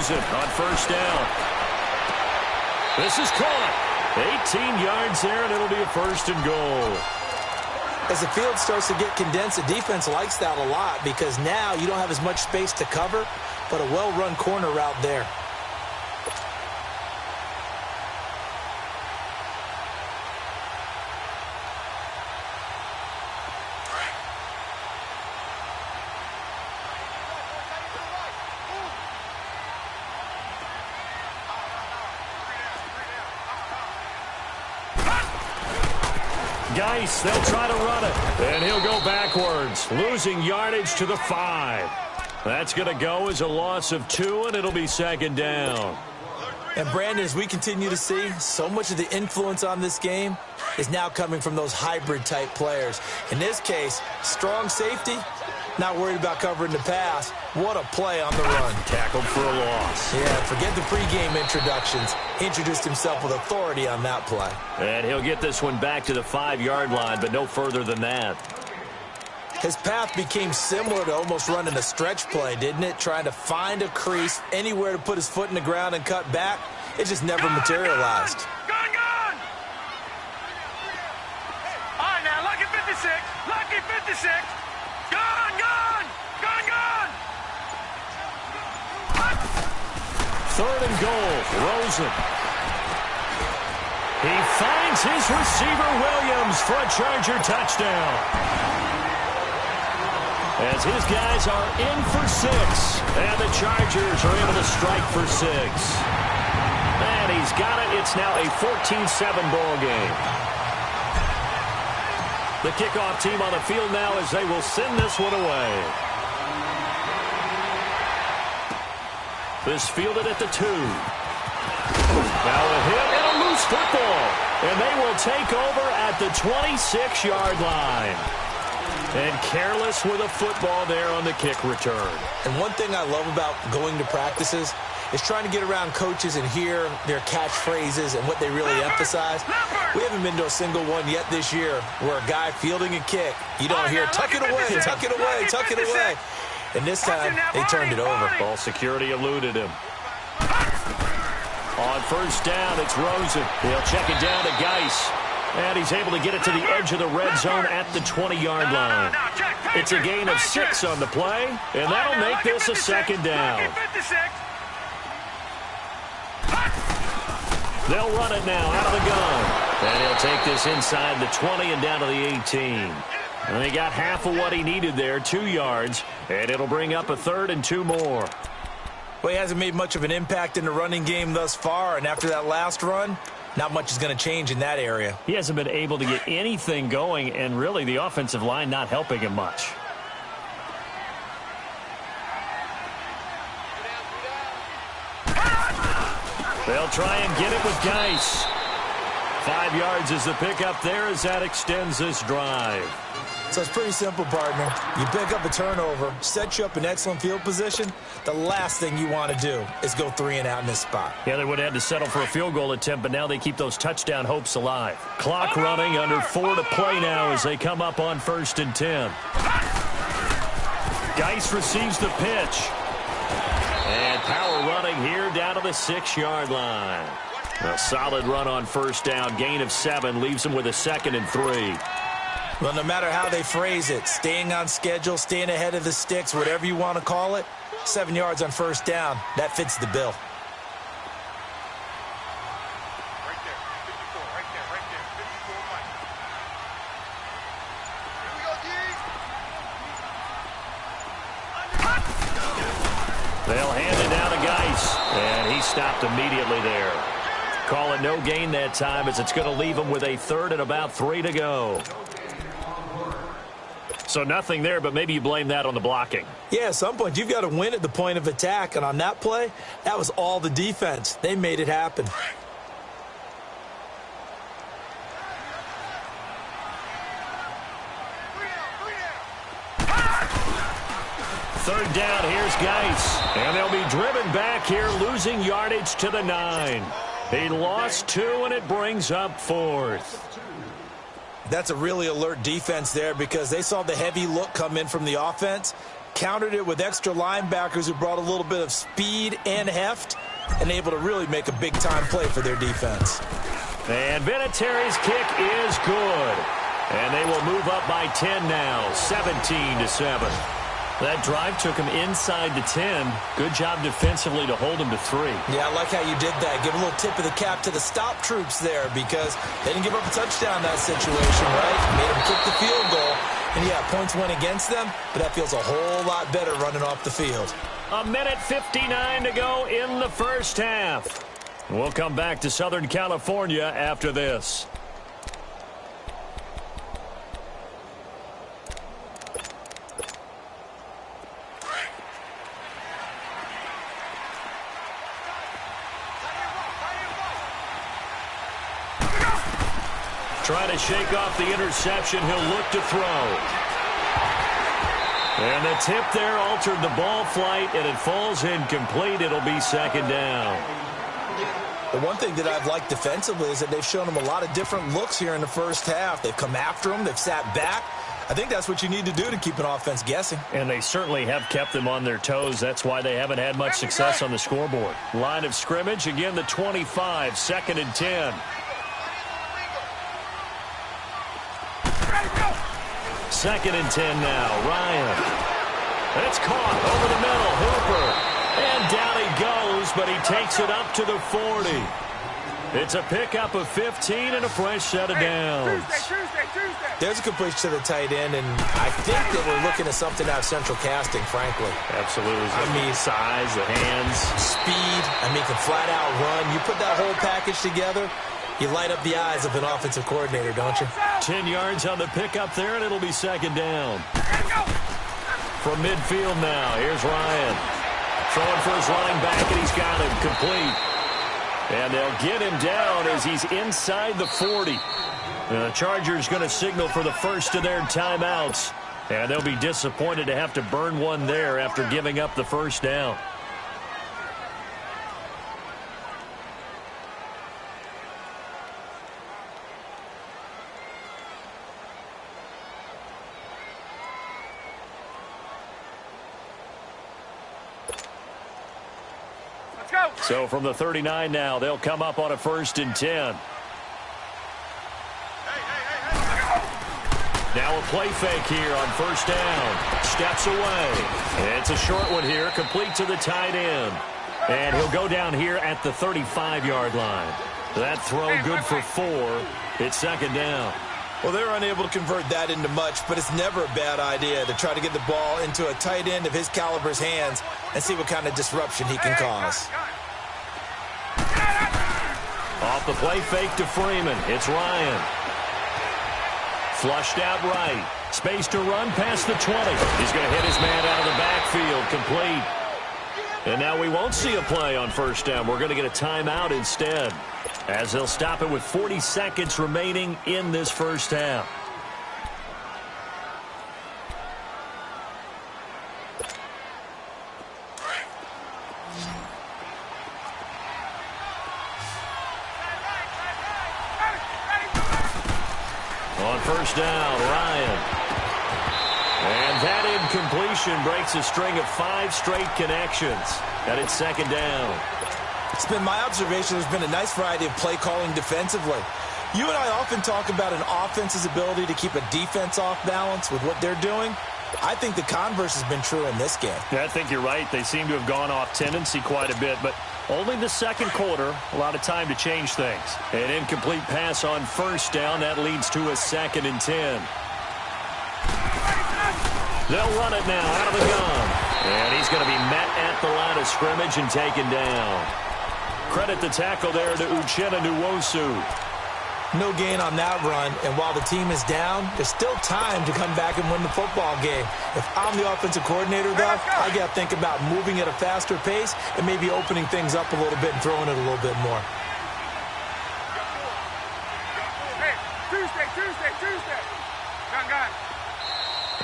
Rosen on first down. This is caught. 18 yards there, and it'll be a first and goal. As the field starts to get condensed, the defense likes that a lot because now you don't have as much space to cover, but a well-run corner route there. Geis, they'll try to run it, and he'll go backwards, losing yardage to the 5. That's going to go as a loss of 2, and it'll be second down. And, Brandon, as we continue to see, so much of the influence on this game is now coming from those hybrid-type players. In this case, strong safety, not worried about covering the pass. What a play on the run. Tackled for a loss. Yeah, forget the pregame introductions. He introduced himself with authority on that play. And he'll get this one back to the 5-yard line, but no further than that. His path became similar to almost running a stretch play, didn't it? Trying to find a crease, anywhere to put his foot in the ground and cut back. It just never materialized. Gone! All right, now, lucky 56. Lucky 56. Gone! 3rd and goal, Rosen. He finds his receiver, Williams, for a Charger touchdown. As his guys are in for 6, and the Chargers are able to strike for 6. And he's got it. It's now a 14-7 ball game. The kickoff team on the field now as they will send this one away. This fielded at the 2. Now a hit and a loose football. And they will take over at the 26-yard line. And careless with a football there on the kick return. And one thing I love about going to practices is trying to get around coaches and hear their catchphrases and what they really emphasize. We haven't been to a single one yet this year where a guy fielding a kick, you don't hear, tuck it away, tuck it away, tuck it away. And this time, they turned it over. Ball security eluded him. On first down, it's Rosen. He'll check it down to Geis. And he's able to get it to the edge of the red zone at the 20-yard line. It's a gain of 6 on the play, and that'll make this a second down. They'll run it now out of the gun. And he'll take this inside the 20 and down to the 18. And they got half of what he needed there, 2 yards, and it'll bring up a 3rd and 2 more. Well, he hasn't made much of an impact in the running game thus far, and after that last run, not much is going to change in that area. He hasn't been able to get anything going, and really the offensive line not helping him much. They'll try and get it with Geis. 5 yards is the pickup there as that extends this drive. So it's pretty simple, partner. You pick up a turnover, set you up in excellent field position. The last thing you want to do is go 3 and out in this spot. Yeah, they would have had to settle for a field goal attempt, but now they keep those touchdown hopes alive. Clock running, under 4 to play now as they come up on 1st and 10. Geis receives the pitch. And power running here down to the 6-yard line. A solid run on first down. Gain of 7 leaves them with a 2nd and 3. Well, no matter how they phrase it, staying on schedule, staying ahead of the sticks, whatever you want to call it, 7 yards on first down, that fits the bill. Right there, 54, right there, 54, Mike. Here we go, D. They'll hand it down to Geis, and he stopped immediately there. Call it no gain that time as it's going to leave him with a 3rd and about 3 to go. So nothing there, but maybe you blame that on the blocking. Yeah, at some point, you've got to win at the point of attack. And on that play, that was all the defense. They made it happen. Third down, here's Geis. And they'll be driven back here, losing yardage to the 9. He lost 2, and it brings up 4th. That's a really alert defense there because they saw the heavy look come in from the offense, countered it with extra linebackers who brought a little bit of speed and heft and able to really make a big-time play for their defense. And Vinatieri's kick is good. And they will move up by 10 now, 17-7. That drive took him inside the 10. Good job defensively to hold him to 3. Yeah, I like how you did that. Give a little tip of the cap to the stop troops there because they didn't give up a touchdown in that situation, right? Made them kick the field goal. And, yeah, points went against them, but that feels a whole lot better running off the field. A minute 59 to go in the first half. We'll come back to Southern California after this. Trying to shake off the interception. He'll look to throw. And the tip there altered the ball flight, and it falls incomplete. It'll be second down. The one thing that I've liked defensively is that they've shown him a lot of different looks here in the first half. They've come after him. They've sat back. I think that's what you need to do to keep an offense guessing. And they certainly have kept them on their toes. That's why they haven't had much success on the scoreboard. Line of scrimmage, again, the 25, second and 10. Second and 10 now. Ryan. And it's caught over the middle. Hooper. And down he goes, but he takes it up to the 40. It's a pickup of 15 and a fresh set of downs. Tuesday. There's a completion to the tight end, and I think that we're looking at something out of central casting, frankly. Absolutely. I mean, size, the hands. Speed. I mean, can flat out run. You put that whole package together, you light up the eyes of an offensive coordinator, don't you? 10 yards on the pickup there, and it'll be second down. From midfield now, here's Ryan. Throwing for his line back, and he's got him complete. And they'll get him down as he's inside the 40. The Chargers going to signal for the first of their timeouts. And they'll be disappointed to have to burn one there after giving up the first down. So from the 39 now, they'll come up on a first and 10. Now a play fake here on first down. Steps away. It's a short one here, complete to the tight end. And he'll go down here at the 35-yard line. That throw good for 4. It's second down. Well, they're unable to convert that into much, but it's never a bad idea to try to get the ball into a tight end of his caliber's hands and see what kind of disruption he can cause. Off the play fake to Freeman. It's Ryan. Flushed out right. Space to run past the 20. He's going to hit his man out of the backfield. Complete. And now we won't see a play on first down. We're going to get a timeout instead, as they'll stop it with 40 seconds remaining in this first half. On first down, Ryan. And that incompletion breaks a string of 5 straight connections. And it's second down. It's been my observation there's been a nice variety of play calling defensively. You and I often talk about an offense's ability to keep a defense off balance with what they're doing. I think the converse has been true in this game. Yeah, I think you're right. They seem to have gone off tendency quite a bit, but only the second quarter, a lot of time to change things. An incomplete pass on first down. That leads to a second and 10. They'll run it now out of the gun. And he's going to be met at the line of scrimmage and taken down. Credit the tackle there to Uchenna Nwosu. No gain on that run, and while the team is down, there's still time to come back and win the football game. If I'm the offensive coordinator, though, I got to think about moving at a faster pace and maybe opening things up a little bit and throwing it a little bit more. Hey, Tuesday. Gun.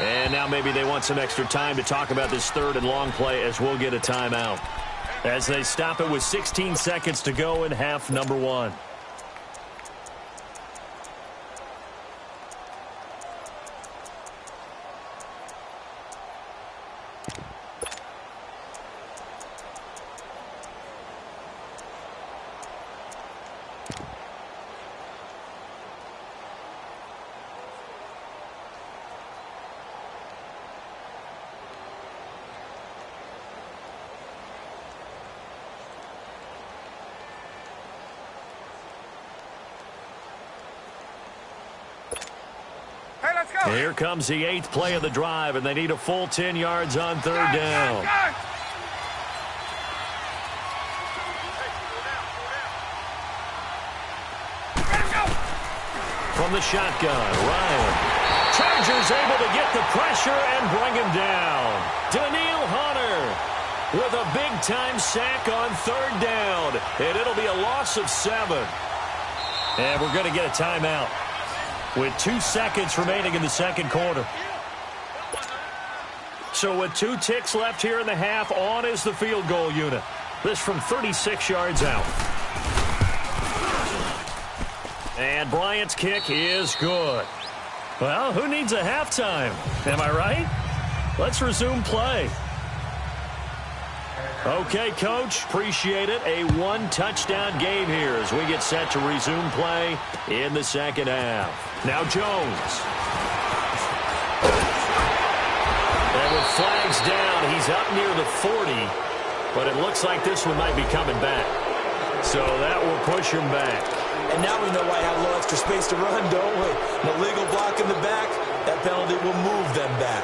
And now maybe they want some extra time to talk about this third and long play as we'll get a timeout. As they stop it with 16 seconds to go in half number 1. Hey, let's go. Here comes the 8th play of the drive, and they need a full 10 yards on 3rd down. From the shotgun, Ryan. Chargers able to get the pressure and bring him down. Daniil Hunter with a big-time sack on 3rd down. And it'll be a loss of 7. And we're going to get a timeout with 2 seconds remaining in the second quarter. So with 2 ticks left here in the half, on is the field goal unit. This from 36 yards out. And Bryant's kick is good. Well, who needs a halftime? Am I right? Let's resume play. Okay, Coach, appreciate it. A 1-touchdown game here as we get set to resume play in the second half. Now Jones. And with flags down, he's up near the 40, but it looks like this one might be coming back. So that will push him back. And now we know why I have a little extra space to run, don't we? An illegal block in the back, that penalty will move them back.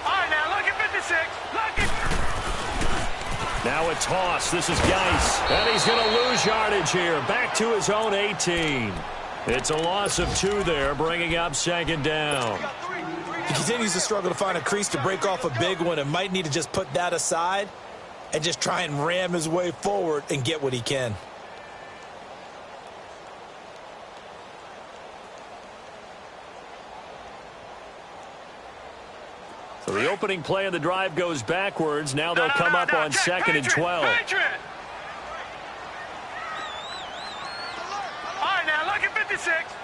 All right, now look at 56. Look at... Now a toss. This is Geis. And he's going to lose yardage here. Back to his own 18. It's a loss of 2 there, bringing up 2nd down. He continues to struggle to find a crease to break off a big one and might need to just put that aside and just try and ram his way forward and get what he can. So the opening play of the drive goes backwards. Now they'll come up on 2nd and 12.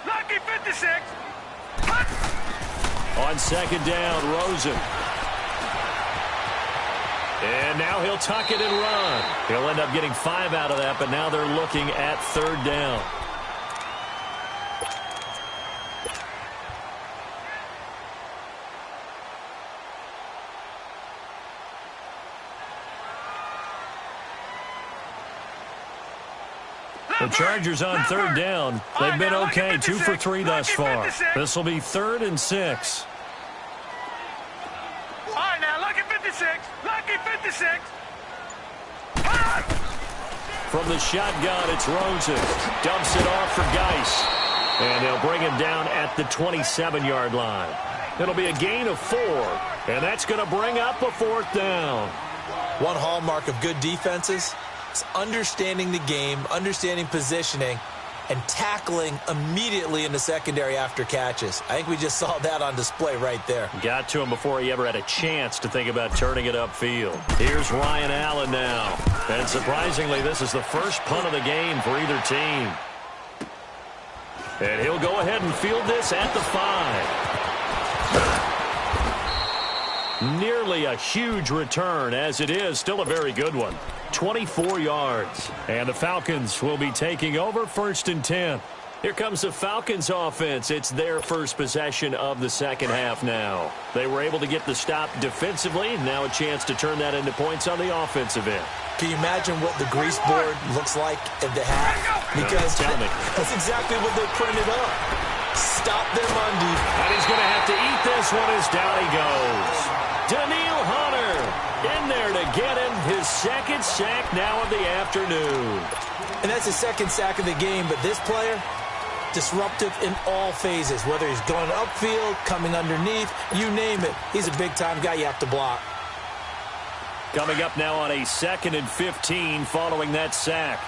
Lucky 56. On 2nd down, Rosen. And now he'll tuck it and run. He'll end up getting 5 out of that, but now they're looking at 3rd down. The Chargers on 3rd down. They've been okay, 2 for 3 thus far. This will be 3rd and 6. All right, now lucky 56. Lucky 56. From the shotgun, it's Rosen. Dumps it off for Geis. And they'll bring him down at the 27-yard line. It'll be a gain of 4. And that's going to bring up a 4th down. One hallmark of good defenses is understanding the game, understanding positioning, and tackling immediately in the secondary after catches. I think we just saw that on display right there. Got to him before he ever had a chance to think about turning it upfield. Here's Ryan Allen now. And surprisingly, this is the first punt of the game for either team. And he'll go ahead and field this at the 5. Nearly a huge return, as it is still a very good one. 24 yards. And the Falcons will be taking over 1st and 10. Here comes the Falcons offense. It's their first possession of the second half now. They were able to get the stop defensively. Now a chance to turn that into points on the offensive end. Can you imagine what the grease board looks like at the half? Because that's exactly what they printed up. Stop them on defense. And he's going to have to eat this one as down he goes. Daniil Hunter in there to get him his 2nd sack now of the afternoon. And that's his 2nd sack of the game, but this player, disruptive in all phases, whether he's going upfield, coming underneath, you name it. He's a big-time guy you have to block. Coming up now on a 2nd and 15 following that sack.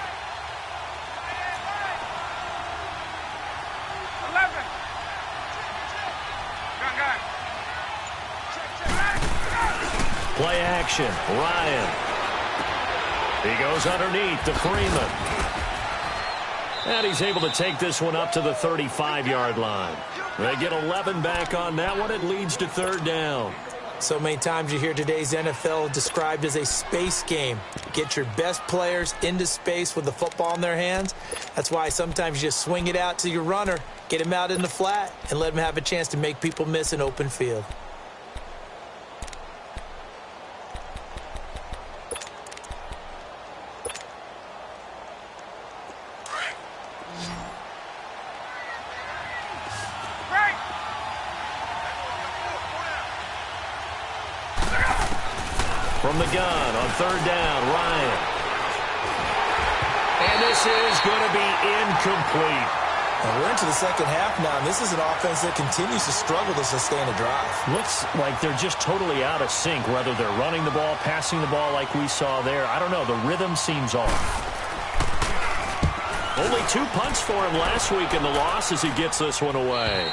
11. Play action. Ryan. He goes underneath to Freeman. And he's able to take this one up to the 35-yard line. They get 11 back on that one. It leads to 3rd down. So many times you hear today's NFL described as a space game. Get your best players into space with the football in their hands. That's why sometimes you just swing it out to your runner, get him out in the flat, and let him have a chance to make people miss an open field. From the gun on third down, Ryan. And this is going to be incomplete. And we're into the second half now, and this is an offense that continues to struggle to sustain a drive. Looks like they're just totally out of sync, whether they're running the ball, passing the ball like we saw there. I don't know. The rhythm seems off. Only 2 punts for him last week in the loss as he gets this one away.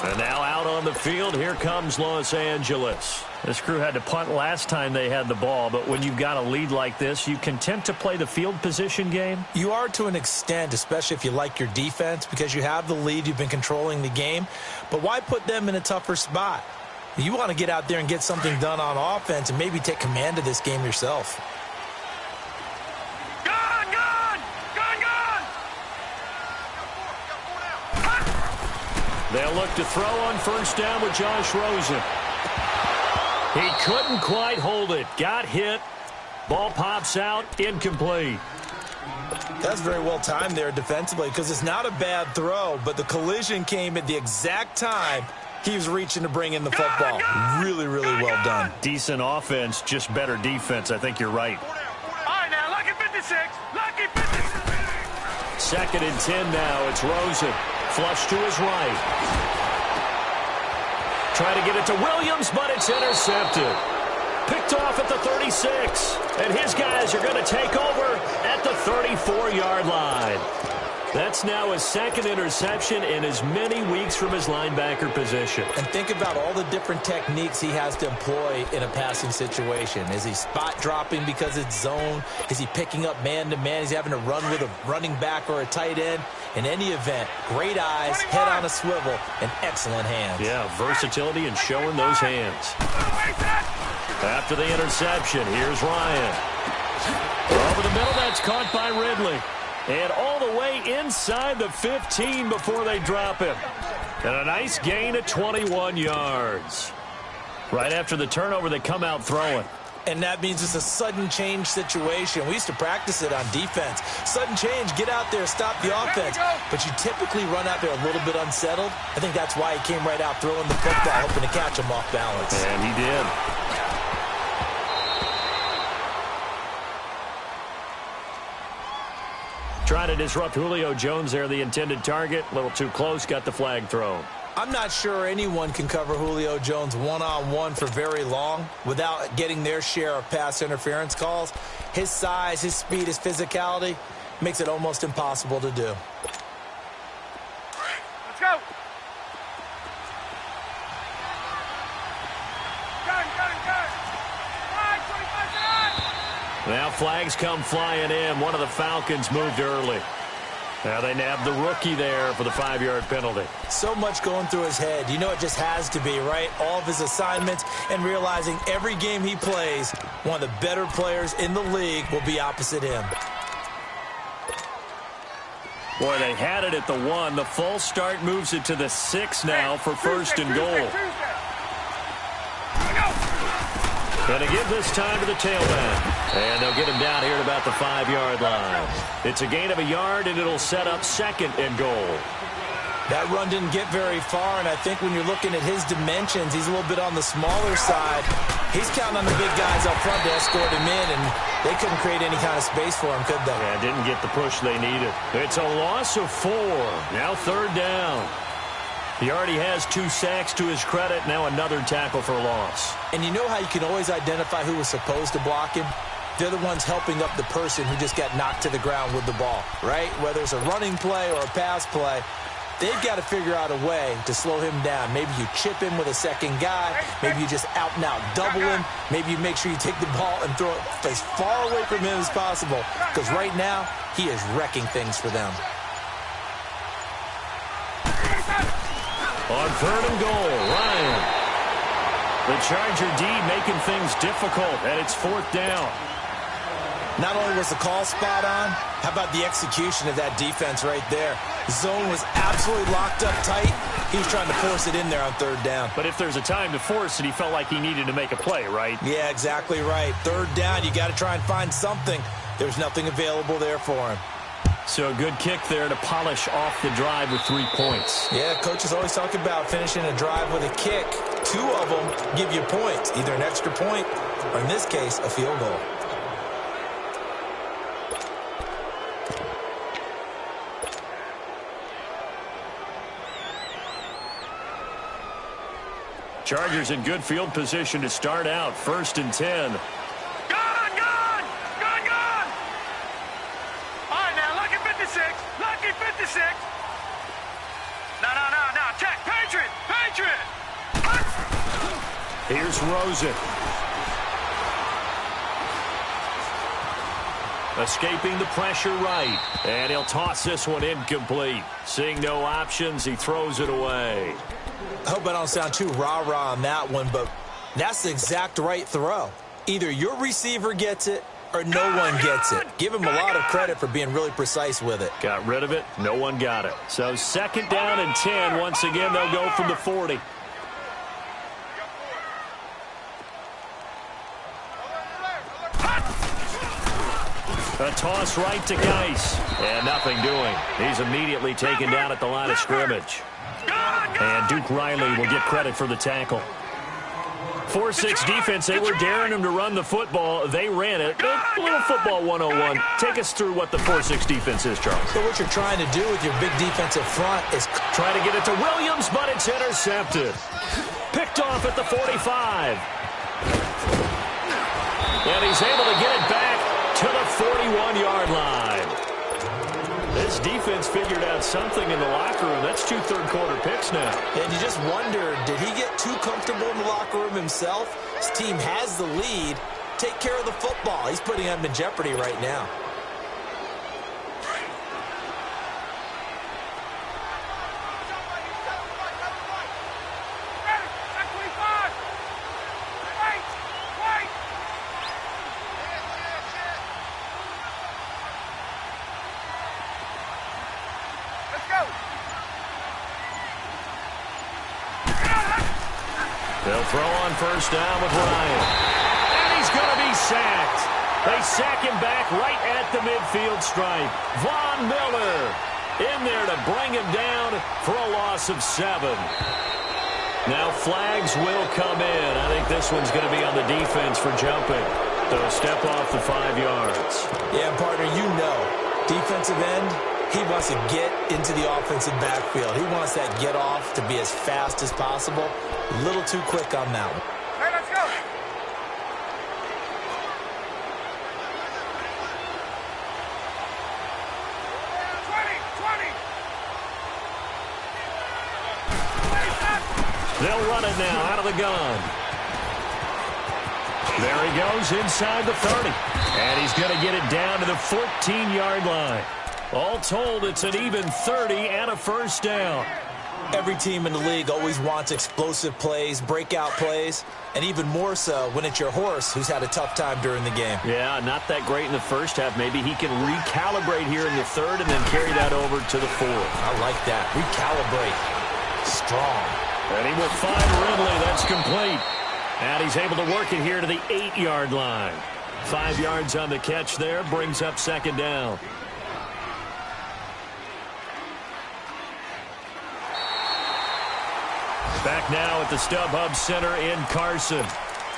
And now out on the field, here comes Los Angeles. This crew had to punt last time they had the ball, but when you've got a lead like this, you content to play the field position game? You are to an extent, especially if you like your defense, because you have the lead, you've been controlling the game. But why put them in a tougher spot? You want to get out there and get something done on offense and maybe take command of this game yourself. They'll look to throw on first down with Josh Rosen. He couldn't quite hold it. Got hit. Ball pops out. Incomplete. That's very well timed there defensively because it's not a bad throw, but the collision came at the exact time he was reaching to bring in the football. Really, really well done. Decent offense, just better defense. I think you're right. All right, now, lucky 56. Lucky 56. Second and 10 now. It's Rosen. Flush to his right. Try to get it to Williams, but it's intercepted. Picked off at the 36. And his guys are going to take over at the 34-yard line. That's now his second interception in as many weeks from his linebacker position. And think about all the different techniques he has to employ in a passing situation. Is he spot dropping because it's zone? Is he picking up man-to-man? Is he having to run with a running back or a tight end? In any event, great eyes, 21. Head on a swivel, and excellent hands. Yeah, versatility and showing those hands. After the interception, here's Ryan. Over the middle, that's caught by Ridley. And all the way inside the 15 before they drop him. And a nice gain at 21 yards. Right after the turnover, they come out throwing. And that means it's a sudden change situation. We used to practice it on defense. Sudden change, get out there, stop the offense. But you typically run out there a little bit unsettled. I think that's why he came right out throwing the football, hoping to catch him off balance. And he did. Trying to disrupt Julio Jones there, the intended target. A little too close, got the flag thrown. I'm not sure anyone can cover Julio Jones one-on-one for very long without getting their share of pass interference calls. His size, his speed, his physicality makes it almost impossible to do. Let's go. Now flags come flying in. One of the Falcons moved early. Now they nab the rookie there for the 5-yard penalty. So much going through his head. You know it just has to be, right? All of his assignments and realizing every game he plays, one of the better players in the league will be opposite him. Boy, they had it at the 1. The false start moves it to the 6 now for first and goal. Going to give this time to the tailback. And they'll get him down here at about the 5-yard line. It's a gain of a yard, and it'll set up second and goal. That run didn't get very far, and I think when you're looking at his dimensions, he's a little bit on the smaller side. He's counting on the big guys up front to escort him in, and they couldn't create any kind of space for him, could they? Yeah, didn't get the push they needed. It's a loss of 4. Now third down. He already has 2 sacks to his credit. Now another tackle for a loss. And you know how you can always identify who was supposed to block him? They're the ones helping up the person who just got knocked to the ground with the ball, right? Whether it's a running play or a pass play, they've got to figure out a way to slow him down. Maybe you chip him with a second guy. Maybe you just out and out double him. Maybe you make sure you take the ball and throw it as far away from him as possible. Because right now, he is wrecking things for them. On 3rd and goal, Ryan. The Charger D making things difficult, and it's 4th down. Not only was the call spot on, how about the execution of that defense right there? The zone was absolutely locked up tight. He was trying to force it in there on 3rd down. But if there's a time to force it, he felt like he needed to make a play, right? Yeah, exactly right. 3rd down, you got to try and find something. There's nothing available there for him. So a good kick there to polish off the drive with 3 points. Yeah, coaches always talk about finishing a drive with a kick. 2 of them give you points, either an extra point or, in this case, a field goal. Chargers in good field position to start out. 1st and 10. Gone! All right, now, lucky 56. Lucky 56. No. Check. Patriot. Here's Rosen. Escaping the pressure right. And he'll toss this one incomplete. Seeing no options, he throws it away. I hope I don't sound too rah-rah on that one, but that's the exact right throw. Either your receiver gets it or no one gets it. Give him a lot of credit for being really precise with it. Got rid of it. No one got it. So 2nd down and 10. Once again, they'll go from the 40. A toss right to Geis. And nothing doing. He's immediately taken down at the line of scrimmage. And Duke Riley will get credit for the tackle. 4-6 defense, they were daring him to run the football. They ran it. A little football 101. Take us through what the 4-6 defense is, Charles. So what you're trying to do with your big defensive front is try to get it to Williams, but it's intercepted. Picked off at the 45. And he's able to get it back to the 41-yard line. This defense figured out something in the locker room. That's 2 third-quarter picks now. And you just wonder, did he get too comfortable in the locker room himself? His team has the lead. Take care of the football. He's putting them in jeopardy right now. They'll throw on 1st down with Ryan. And he's going to be sacked. They sack him back right at the midfield stripe. Von Miller in there to bring him down for a loss of 7. Now flags will come in. I think this one's going to be on the defense for jumping. So a step off the 5 yards. Yeah, partner, you know, defensive end, he wants to get into the offensive backfield. He wants that get off to be as fast as possible. A little too quick on that one. Hey, let's go. They'll run it now out of the gun. There he goes inside the 30. And he's going to get it down to the 14-yard line. All told, it's an even 30 and a 1st down. Every team in the league always wants explosive plays, breakout plays, and even more so when it's your horse who's had a tough time during the game. Yeah, not that great in the 1st half. Maybe he can recalibrate here in the 3rd and then carry that over to the 4th. I like that. Recalibrate. Strong. And he will find Ridley. That's complete. And he's able to work it here to the 8-yard line. 5 yards on the catch there. Brings up 2nd down. Back now at the StubHub Center in Carson.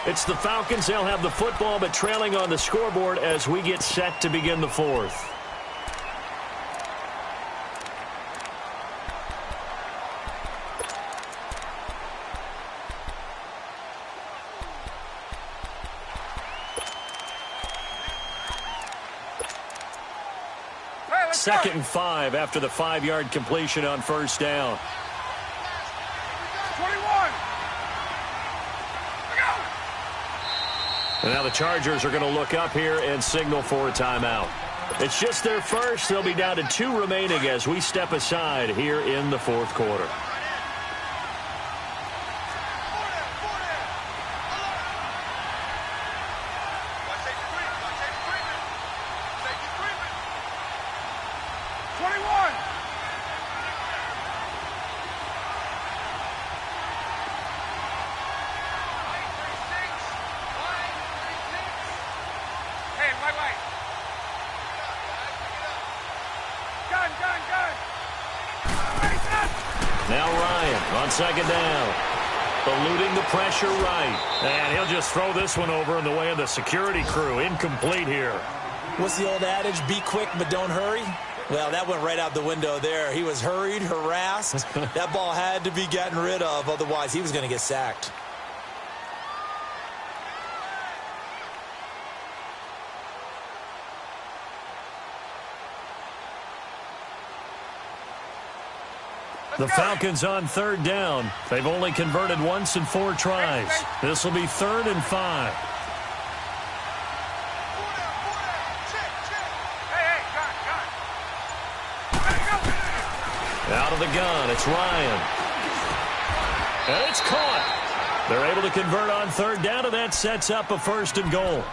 It's the Falcons. They'll have the football, but trailing on the scoreboard as we get set to begin the 4th. Second and 5 after the 5-yard completion on 1st down. 21. And now the Chargers are going to look up here and signal for a timeout. It's just their first. They'll be down to 2 remaining as we step aside here in the 4th quarter. Now Ryan on second down. Eluding the pressure right. And he'll just throw this one over in the way of the security crew. Incomplete here. What's the old adage? Be quick, but don't hurry. Well, that went right out the window there. He was hurried, harassed. That ball had to be gotten rid of. Otherwise, he was going to get sacked. The Falcons on third down. They've only converted once in 4 tries. This will be 3rd and 5. Out of the gun, it's Ryan. And it's caught. They're able to convert on third down, and that sets up a 1st and goal.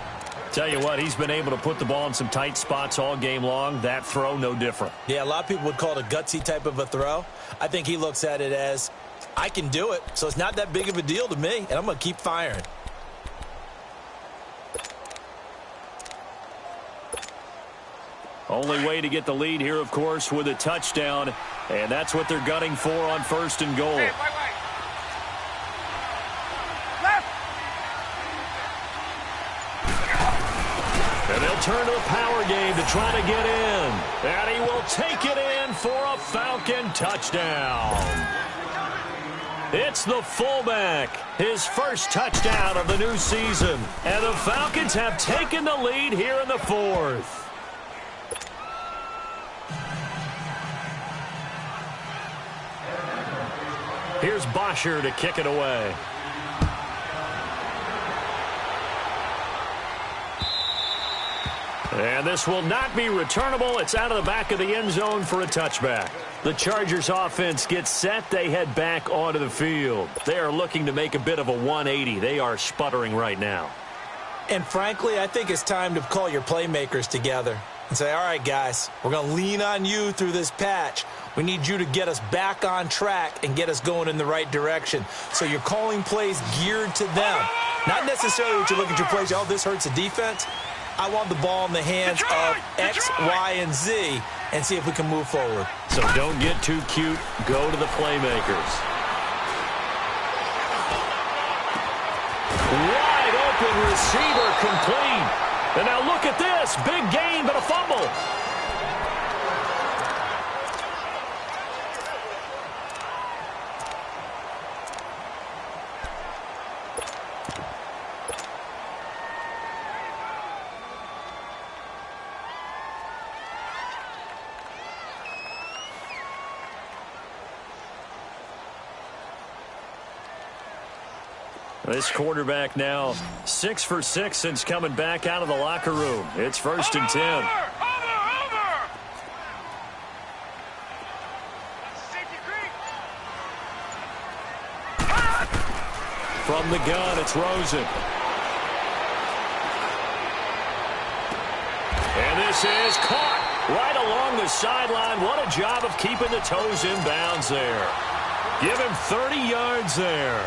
Tell you what, he's been able to put the ball in some tight spots all game long. That throw, no different. Yeah, a lot of people would call it a gutsy type of a throw. I think he looks at it as, I can do it, so it's not that big of a deal to me, and I'm going to keep firing. Only way to get the lead here, of course, with a touchdown, and that's what they're gunning for on 1st and goal. Hey, left. And they'll turn to the power game to try to get in. And he will take it in for a Falcon touchdown. It's the fullback, his first touchdown of the new season. And the Falcons have taken the lead here in the 4th. Here's Bosher to kick it away. And this will not be returnable. It's out of the back of the end zone for a touchback. The Chargers offense gets set. They head back onto the field. They are looking to make a bit of a 180. They are sputtering right now. And frankly, I think it's time to call your playmakers together and say, all right, guys, we're going to lean on you through this patch. We need you to get us back on track and get us going in the right direction. So you're calling plays geared to them. Not necessarily what you look at your plays, oh, this hurts the defense. I want the ball in the hands of X, Y, and Z and see if we can move forward. So don't get too cute. Go to the playmakers. Wide open receiver complete. And now look at this. Big gain, but a fumble. This quarterback now 6 for 6 since coming back out of the locker room. It's 1st and 10. From the gun, it's Rosen. And this is caught right along the sideline. What a job of keeping the toes in bounds there. Give him 30 yards there.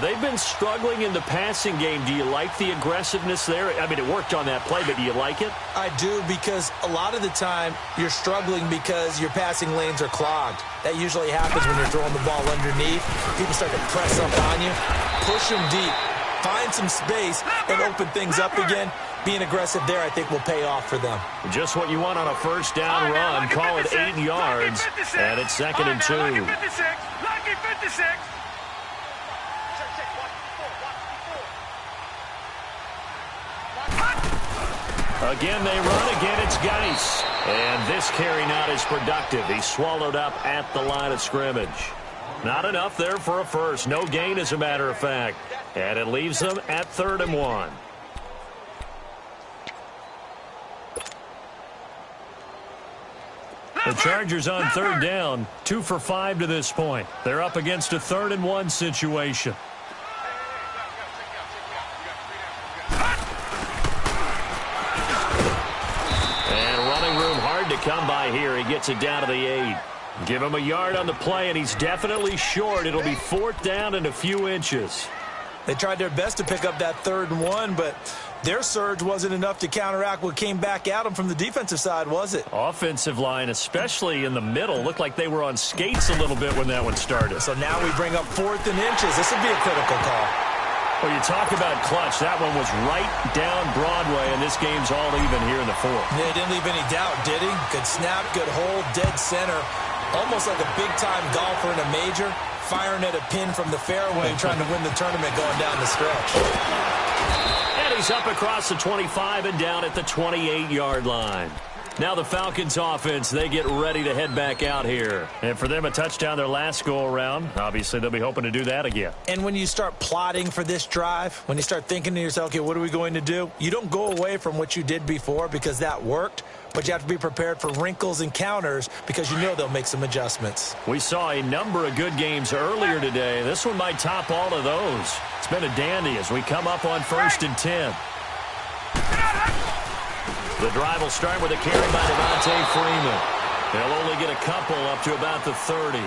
They've been struggling in the passing game. Do you like the aggressiveness there? I mean, it worked on that play, but do you like it? I do, because a lot of the time you're struggling because your passing lanes are clogged. That usually happens when you're throwing the ball underneath. People start to press up on you. Push them deep. Find some space and open things up again. Being aggressive there, I think, will pay off for them. Just what you want on a first down run. Call it 8 yards, and it's 2nd and 2. Lucky 56. Again, they run. Again, it's Geis. And this carry not as productive. He's swallowed up at the line of scrimmage. Not enough there for a first. No gain, as a matter of fact. And it leaves them at 3rd and 1. The Chargers on 3rd down, 2 for 5 to this point. They're up against a 3rd and 1 situation. Come by here. He gets it down to the 8. Give him a yard on the play, and he's definitely short. It'll be 4th down and a few inches. They tried their best to pick up that 3rd and 1, but Their surge wasn't enough to counteract what came back at them from the defensive side, was it? Offensive line, especially in the middle, looked like they were on skates a little bit when that one started. So now we bring up 4th and inches. This would be a critical call. Well, you talk about clutch. That one was right down Broadway, and this game's all even here in the 4th. Yeah, he didn't leave any doubt, did he? Good snap, good hold, dead center. Almost like a big-time golfer in a major, firing at a pin from the fairway, trying to win the tournament going down the stretch. And he's up across the 25 and down at the 28-yard line. Now the Falcons offense, they get ready to head back out here. And for them, a touchdown their last go-around. Obviously, they'll be hoping to do that again. And when you start plotting for this drive, when you start thinking to yourself, okay, what are we going to do? You don't go away from what you did before because that worked, but you have to be prepared for wrinkles and counters because you know they'll make some adjustments. We saw a number of good games earlier today. This one might top all of those. It's been a dandy as we come up on 1st and 10. The drive will start with a carry by Devontae Freeman. They'll only get a couple up to about the 30.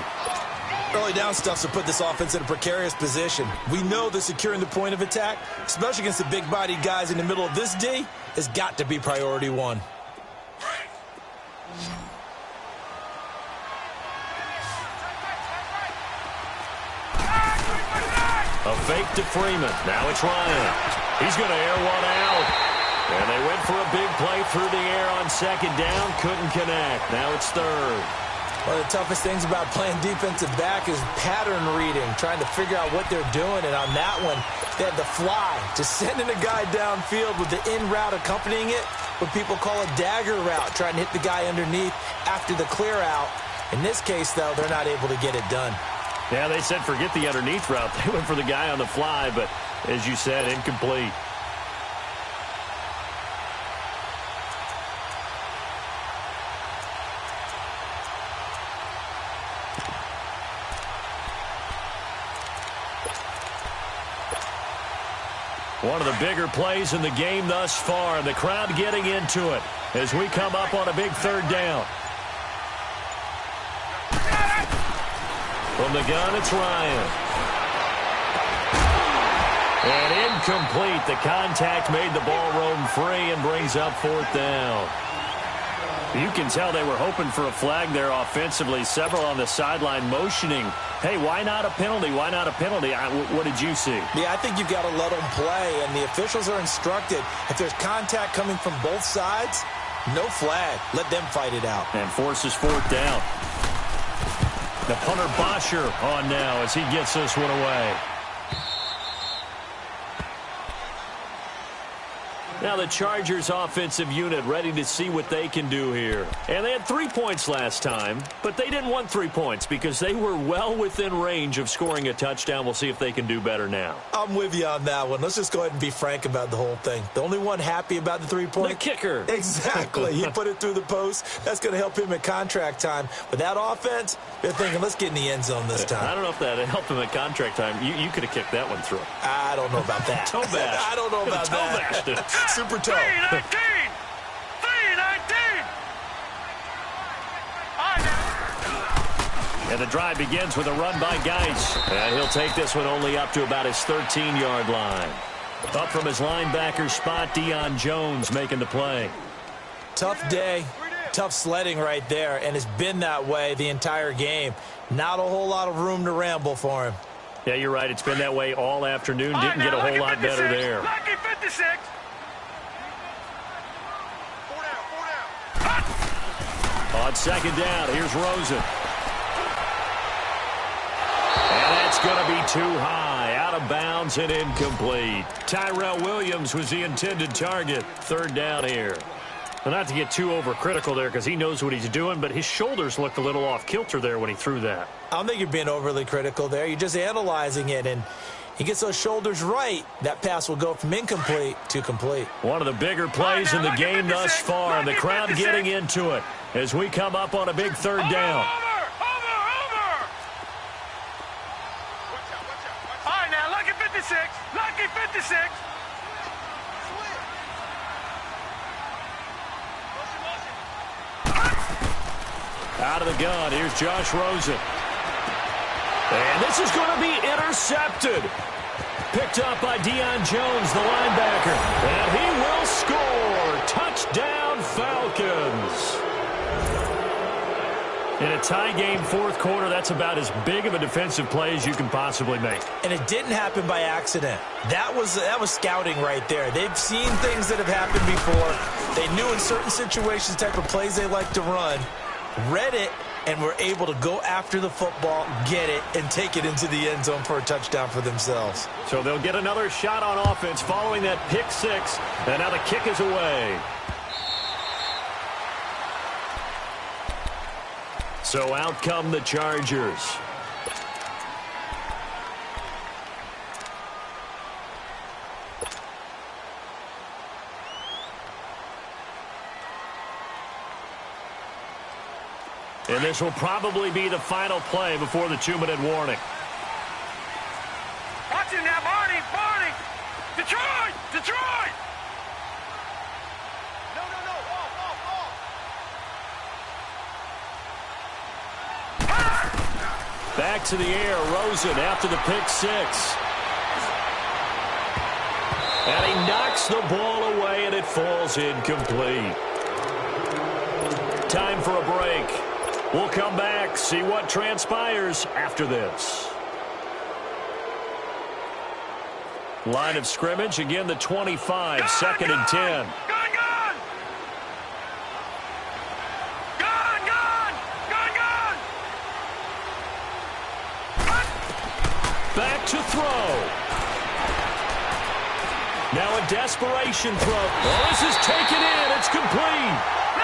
Early down stuff to put this offense in a precarious position. We know that securing the point of attack, especially against the big-bodied guys in the middle of this D, has got to be priority one. A fake to Freeman. Now it's Ryan. He's going to air one out. And they went for a big play through the air on 2nd down. Couldn't connect. Now it's 3rd. One of the toughest things about playing defensive back is pattern reading, trying to figure out what they're doing. And on that one, they had the fly, just sending a guy downfield with the in route accompanying it, what people call a dagger route, trying to hit the guy underneath after the clear out. In this case, though, they're not able to get it done. Yeah, they said forget the underneath route. They went for the guy on the fly, but as you said, incomplete. One of the bigger plays in the game thus far, and the crowd getting into it as we come up on a big 3rd down. From the gun, it's Ryan. And incomplete. The contact made the ball roam free and brings up 4th down. You can tell they were hoping for a flag there offensively. Several on the sideline motioning, hey, why not a penalty? Why not a penalty? What did you see? Yeah, I think you've got to let them play, and the officials are instructed. If there's contact coming from both sides, no flag. Let them fight it out. And forces 4th down. The punter Bosher on now as he gets this one away. Now the Chargers offensive unit ready to see what they can do here. And they had 3 points last time, but they didn't want 3 points because they were well within range of scoring a touchdown. We'll see if they can do better now. I'm with you on that one. Let's just go ahead and be frank about the whole thing. The only one happy about the 3-point? The kicker. Exactly. He put it through the post. That's going to help him at contract time. But that offense, they're thinking, let's get in the end zone this time. I don't know if that helped him at contract time. You could have kicked that one through. I don't know about that. Toe bash. I don't know about that. Toe bashed it. Super toe. 3-19! 3-19! And the drive begins with a run by Geis. And he'll take this one only up to about his 13-yard line. Up from his linebacker spot, Deion Jones making the play. Tough day, tough sledding right there, and it's been that way the entire game. Not a whole lot of room to ramble for him. Yeah, you're right. It's been that way all afternoon. Didn't get a whole lot better there. Lucky 56. On 2nd down, here's Rosen. And that's going to be too high. Out of bounds and incomplete. Tyrell Williams was the intended target. 3rd down here. Well, not to get too overcritical there because he knows what he's doing, but his shoulders looked a little off kilter there when he threw that. I don't think you're being overly critical there. You're just analyzing it, and he gets those shoulders right. That pass will go from incomplete to complete. One of the bigger plays in the game thus far, and the crowd getting into it as we come up on a big 3rd down. Over! All right, now, lucky 56. Lucky 56. Out of the gun, here's Josh Rosen. And this is going to be intercepted. Picked up by Deion Jones, the linebacker. And he will score. Touchdown, Falcons. In a tie game fourth quarter, that's about as big of a defensive play as you can possibly make. And it didn't happen by accident. That was scouting right there. They've seen things that have happened before. They knew in certain situations the type of plays they like to run, read it, and were able to go after the football, get it, and take it into the end zone for a touchdown for themselves. So they'll get another shot on offense following that pick six, and now the kick is away. So out come the Chargers. And this will probably be the final play before the 2-minute warning. Watch him now, Barney! Barney! Detroit! Detroit! No, off. Back to the air, Rosen after the pick six. And he knocks the ball away, and it falls incomplete. Time for a break. We'll come back, see what transpires after this. Line of scrimmage, again the 25, second and 10. Gone! Gone! Gone! Gone! Gone! Back to throw. Now a desperation throw. Oh, this is taken in. It's complete.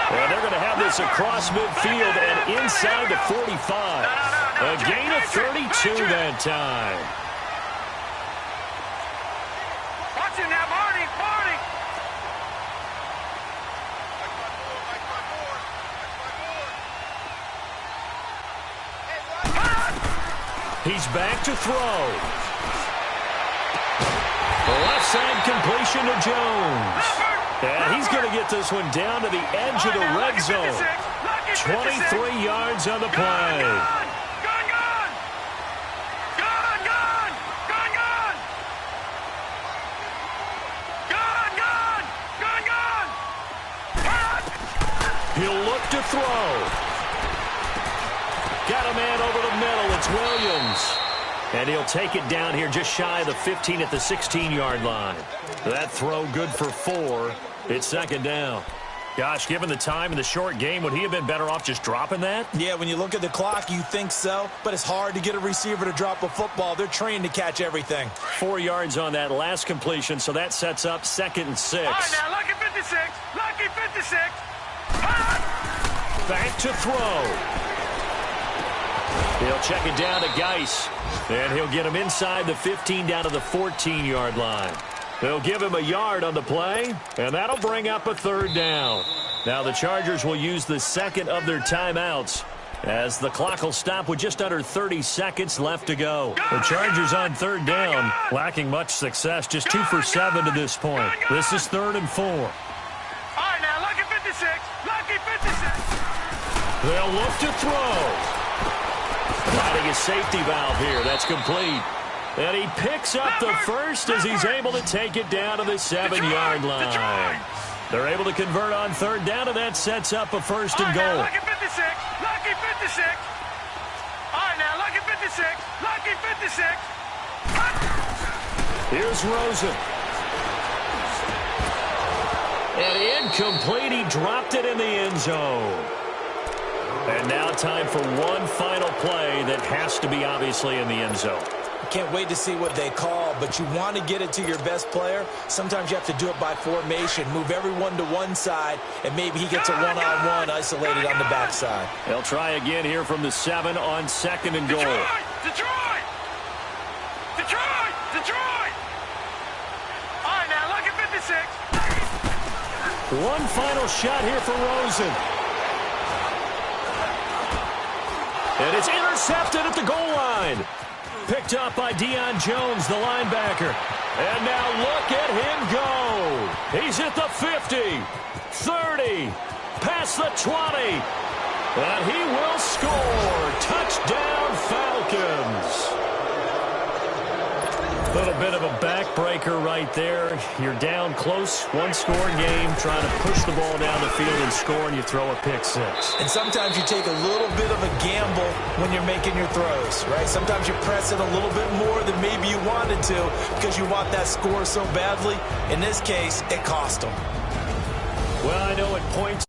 And they're going to have this across midfield and inside the 45. A gain of 32 that time. Watch him now, Barney! Barney! He's back to throw. The left side completion to Jones. And he's going to get this one down to the edge of the red zone. 23 yards on the play. He'll look to throw. Got a man over the middle. It's Williams. And he'll take it down here just shy of the 15 at the 16-yard line. That throw good for 4. It's second down. Gosh, given the time in the short game, would he have been better off just dropping that? Yeah, when you look at the clock, you think so. But it's hard to get a receiver to drop a football. They're trained to catch everything. 4 yards on that last completion, so that sets up second and 6. All right, now, lucky 56. Lucky 56. Back to throw. He'll check it down to Geis. And he'll get him inside the 15 down to the 14-yard line. They'll give him a yard on the play, and that'll bring up a third down. Now the Chargers will use the second of their timeouts as the clock will stop with just under 30 seconds left to go. The Chargers on third down, lacking much success, just 2 for 7 to this point. This is 3rd and 4. All right, now, lucky 56. Lucky 56. They'll look to throw. Finding a safety valve here. That's complete. And he picks up the first as he's able to take it down to the 7-yard line. They're able to convert on third down, and that sets up a first and goal. Lucky 56. Lucky 56. All right, now, lucky 56. Lucky 56. Here's Rosen. And incomplete. He dropped it in the end zone. And now time for one final play that has to be obviously in the end zone. Can't wait to see what they call, but you want to get it to your best player. Sometimes you have to do it by formation. Move everyone to one side, and maybe he gets a one-on-one isolated on the backside. They'll try again here from the 7 on second and goal. Detroit! Detroit! Detroit! All right, now, lucky 56. One final shot here for Rosen. And it's intercepted at the goal line. Picked up by Deion Jones, the linebacker. And now look at him go. He's at the 50, 30, past the 20. And he will score. Touchdown, Falcons. Little bit of a backbreaker right there. You're down close, one-score game, trying to push the ball down the field and score, and you throw a pick six. And sometimes you take a little bit of a gamble when you're making your throws, right? Sometimes you press it a little bit more than maybe you wanted to because you want that score so badly. In this case, it cost them. Well, I know at points